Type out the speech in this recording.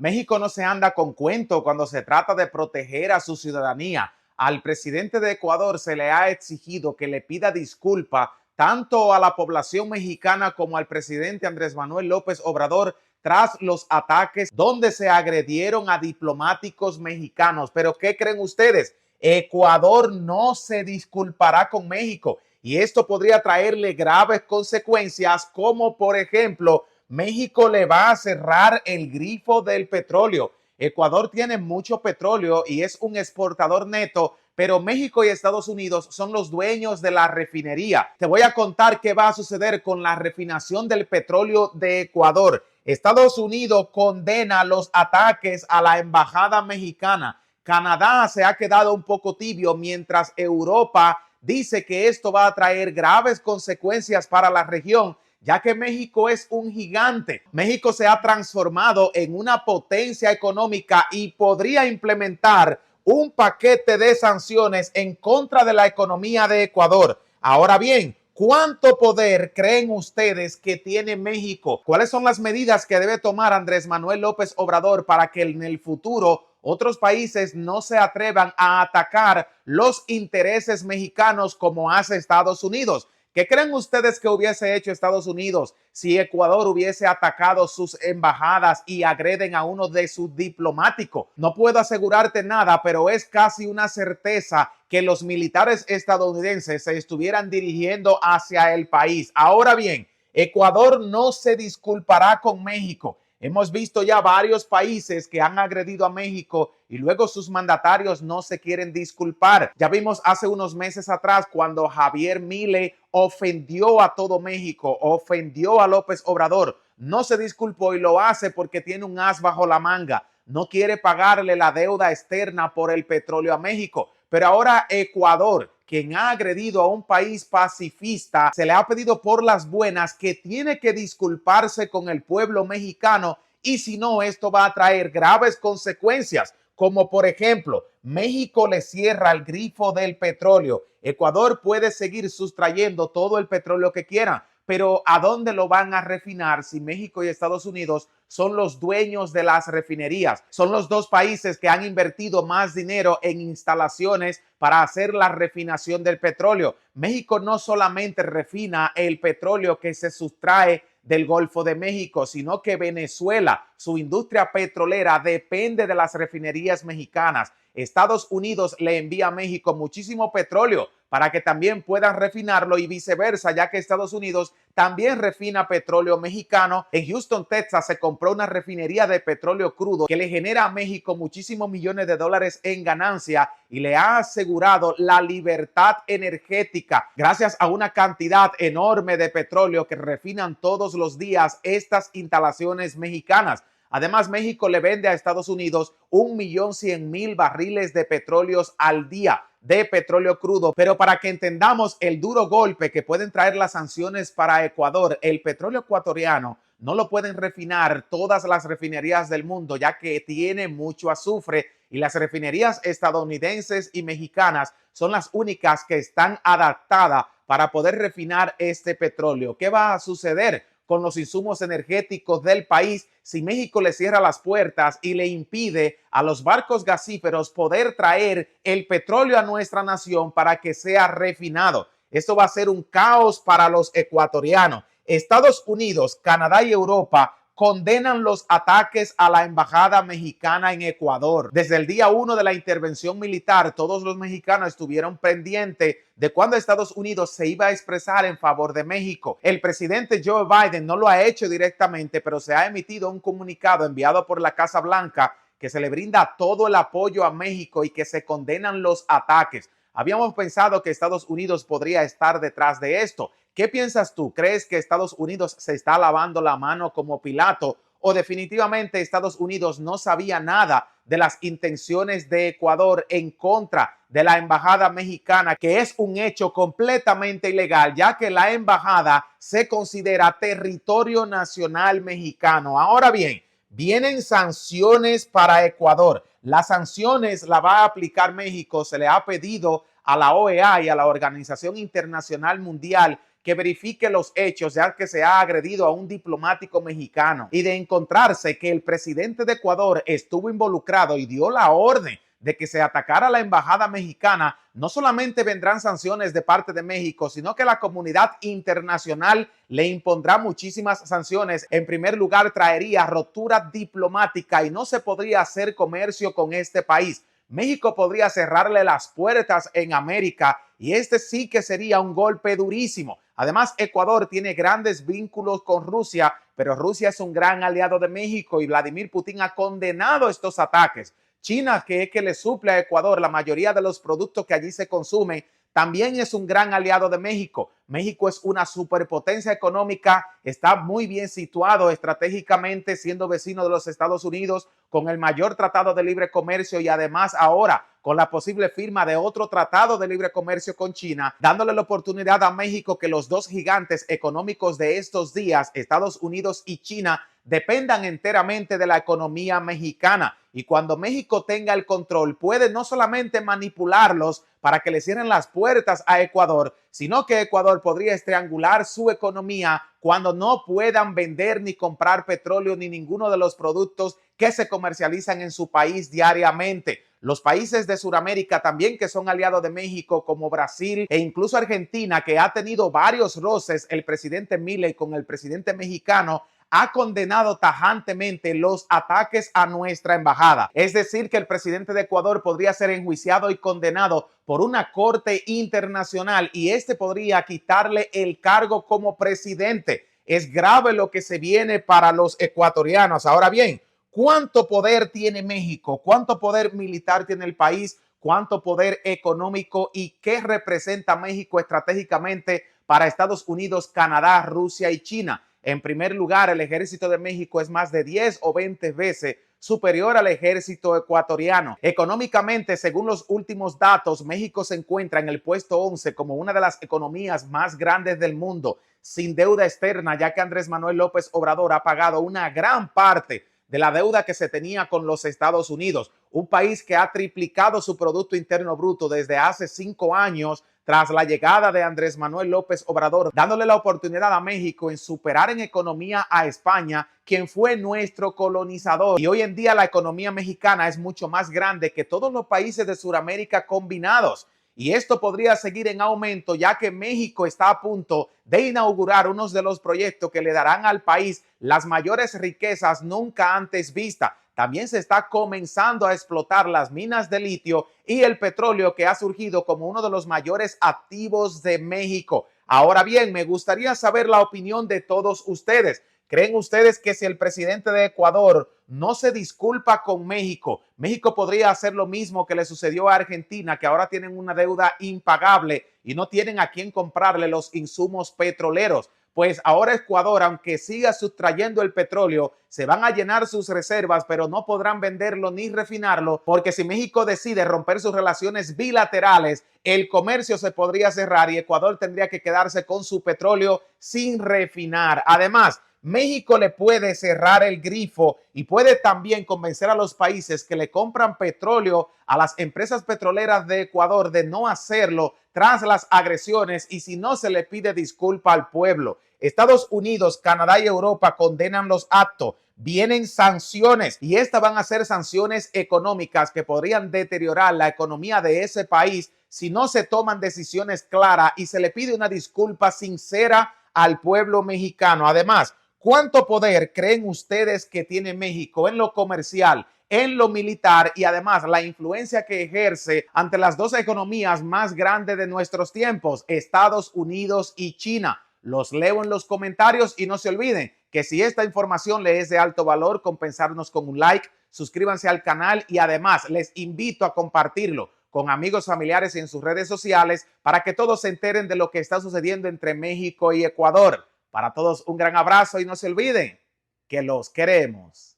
México no se anda con cuento cuando se trata de proteger a su ciudadanía. Al presidente de Ecuador se le ha exigido que le pida disculpa tanto a la población mexicana como al presidente Andrés Manuel López Obrador tras los ataques donde se agredieron a diplomáticos mexicanos. Pero ¿qué creen ustedes? Ecuador no se disculpará con México y esto podría traerle graves consecuencias, como por ejemplo México le va a cerrar el grifo del petróleo. Ecuador tiene mucho petróleo y es un exportador neto, pero México y Estados Unidos son los dueños de la refinería. Te voy a contar qué va a suceder con la refinación del petróleo de Ecuador. Estados Unidos condena los ataques a la embajada mexicana. Canadá se ha quedado un poco tibio, mientras Europa dice que esto va a traer graves consecuencias para la región, ya que México es un gigante. México se ha transformado en una potencia económica y podría implementar un paquete de sanciones en contra de la economía de Ecuador. Ahora bien, ¿cuánto poder creen ustedes que tiene México? ¿Cuáles son las medidas que debe tomar Andrés Manuel López Obrador para que en el futuro otros países no se atrevan a atacar los intereses mexicanos como hace Estados Unidos? ¿Qué creen ustedes que hubiese hecho Estados Unidos si Ecuador hubiese atacado sus embajadas y agreden a uno de sus diplomáticos? No puedo asegurarte nada, pero es casi una certeza que los militares estadounidenses se estuvieran dirigiendo hacia el país. Ahora bien, Ecuador no se disculpará con México. Hemos visto ya varios países que han agredido a México y luego sus mandatarios no se quieren disculpar. Ya vimos hace unos meses atrás cuando Javier Milei ofendió a todo México, ofendió a López Obrador. No se disculpó y lo hace porque tiene un as bajo la manga. No quiere pagarle la deuda externa por el petróleo a México. Pero ahora Ecuador, quien ha agredido a un país pacifista, se le ha pedido por las buenas que tiene que disculparse con el pueblo mexicano, y si no, esto va a traer graves consecuencias, como por ejemplo, México le cierra el grifo del petróleo. Ecuador puede seguir sustrayendo todo el petróleo que quieran, pero ¿a dónde lo van a refinar si México y Estados Unidos son los dueños de las refinerías? Son los dos países que han invertido más dinero en instalaciones para hacer la refinación del petróleo. México no solamente refina el petróleo que se sustrae del Golfo de México, sino que Venezuela, su industria petrolera, depende de las refinerías mexicanas. Estados Unidos le envía a México muchísimo petróleo para que también puedan refinarlo y viceversa, ya que Estados Unidos también refina petróleo mexicano. En Houston, Texas, se compró una refinería de petróleo crudo que le genera a México muchísimos millones de dólares en ganancia y le ha asegurado la libertad energética gracias a una cantidad enorme de petróleo que refinan todos los días estas instalaciones mexicanas. Además, México le vende a Estados Unidos 1.100.000 barriles de petróleos al día, de petróleo crudo. Pero para que entendamos el duro golpe que pueden traer las sanciones para Ecuador, el petróleo ecuatoriano no lo pueden refinar todas las refinerías del mundo, ya que tiene mucho azufre, y las refinerías estadounidenses y mexicanas son las únicas que están adaptadas para poder refinar este petróleo. ¿Qué va a suceder con los insumos energéticos del país si México le cierra las puertas y le impide a los barcos gasíferos poder traer el petróleo a nuestra nación para que sea refinado? Esto va a ser un caos para los ecuatorianos. Estados Unidos, Canadá y Europa condenan los ataques a la embajada mexicana en Ecuador. Desde el día 1 de la intervención militar, todos los mexicanos estuvieron pendientes de cuándo Estados Unidos se iba a expresar en favor de México. El presidente Joe Biden no lo ha hecho directamente, pero se ha emitido un comunicado enviado por la Casa Blanca que se le brinda todo el apoyo a México y que se condenan los ataques. Habíamos pensado que Estados Unidos podría estar detrás de esto. ¿Qué piensas tú? ¿Crees que Estados Unidos se está lavando la mano como Pilato, o definitivamente Estados Unidos no sabía nada de las intenciones de Ecuador en contra de la embajada mexicana, que es un hecho completamente ilegal, ya que la embajada se considera territorio nacional mexicano? Ahora bien, vienen sanciones para Ecuador. Las sanciones las va a aplicar México. Se le ha pedido a la OEA y a la Organización Internacional Mundial que verifique los hechos, ya que se ha agredido a un diplomático mexicano, y de encontrarse que el presidente de Ecuador estuvo involucrado y dio la orden de que se atacara a la embajada mexicana, no solamente vendrán sanciones de parte de México, sino que la comunidad internacional le impondrá muchísimas sanciones. En primer lugar, traería rotura diplomática y no se podría hacer comercio con este país. México podría cerrarle las puertas en América y este sí que sería un golpe durísimo. Además, Ecuador tiene grandes vínculos con Rusia, pero Rusia es un gran aliado de México y Vladimir Putin ha condenado estos ataques. China, que es que le suple a Ecuador la mayoría de los productos que allí se consumen, también es un gran aliado de México. México es una superpotencia económica, está muy bien situado estratégicamente, siendo vecino de los Estados Unidos, con el mayor tratado de libre comercio y además ahora con la posible firma de otro tratado de libre comercio con China, dándole la oportunidad a México que los dos gigantes económicos de estos días, Estados Unidos y China, dependan enteramente de la economía mexicana. Y cuando México tenga el control, puede no solamente manipularlos para que le cierren las puertas a Ecuador, sino que Ecuador podría estrangular su economía cuando no puedan vender ni comprar petróleo ni ninguno de los productos que se comercializan en su país diariamente. Los países de Sudamérica también que son aliados de México, como Brasil e incluso Argentina, que ha tenido varios roces el presidente Milei con el presidente mexicano, ha condenado tajantemente los ataques a nuestra embajada. Es decir, que el presidente de Ecuador podría ser enjuiciado y condenado por una corte internacional y este podría quitarle el cargo como presidente. Es grave lo que se viene para los ecuatorianos. Ahora bien, ¿cuánto poder tiene México? ¿Cuánto poder militar tiene el país? ¿Cuánto poder económico y qué representa México estratégicamente para Estados Unidos, Canadá, Rusia y China? En primer lugar, el ejército de México es más de 10 o 20 veces superior al ejército ecuatoriano. Económicamente, según los últimos datos, México se encuentra en el puesto 11 como una de las economías más grandes del mundo, sin deuda externa, ya que Andrés Manuel López Obrador ha pagado una gran parte de la deuda que se tenía con los Estados Unidos, un país que ha triplicado su Producto Interno Bruto desde hace 5 años tras la llegada de Andrés Manuel López Obrador, dándole la oportunidad a México en superar en economía a España, quien fue nuestro colonizador. Y hoy en día la economía mexicana es mucho más grande que todos los países de Sudamérica combinados. Y esto podría seguir en aumento, ya que México está a punto de inaugurar uno de los proyectos que le darán al país las mayores riquezas nunca antes vistas. También se está comenzando a explotar las minas de litio y el petróleo, que ha surgido como uno de los mayores activos de México. Ahora bien, me gustaría saber la opinión de todos ustedes. ¿Creen ustedes que si el presidente de Ecuador no se disculpa con México, México podría hacer lo mismo que le sucedió a Argentina, que ahora tienen una deuda impagable y no tienen a quién comprarle los insumos petroleros? Pues ahora Ecuador, aunque siga sustrayendo el petróleo, se van a llenar sus reservas, pero no podrán venderlo ni refinarlo, porque si México decide romper sus relaciones bilaterales, el comercio se podría cerrar y Ecuador tendría que quedarse con su petróleo sin refinar. Además, México le puede cerrar el grifo y puede también convencer a los países que le compran petróleo a las empresas petroleras de Ecuador de no hacerlo tras las agresiones y si no se le pide disculpa al pueblo. Estados Unidos, Canadá y Europa condenan los actos. Vienen sanciones y estas van a ser sanciones económicas que podrían deteriorar la economía de ese país si no se toman decisiones claras y se le pide una disculpa sincera al pueblo mexicano. Además, ¿cuánto poder creen ustedes que tiene México en lo comercial, en lo militar y además la influencia que ejerce ante las dos economías más grandes de nuestros tiempos, Estados Unidos y China? Los leo en los comentarios y no se olviden que si esta información les es de alto valor, compensarnos con un like, suscríbanse al canal y además les invito a compartirlo con amigos, familiares y en sus redes sociales para que todos se enteren de lo que está sucediendo entre México y Ecuador. Para todos un gran abrazo y no se olviden que los queremos.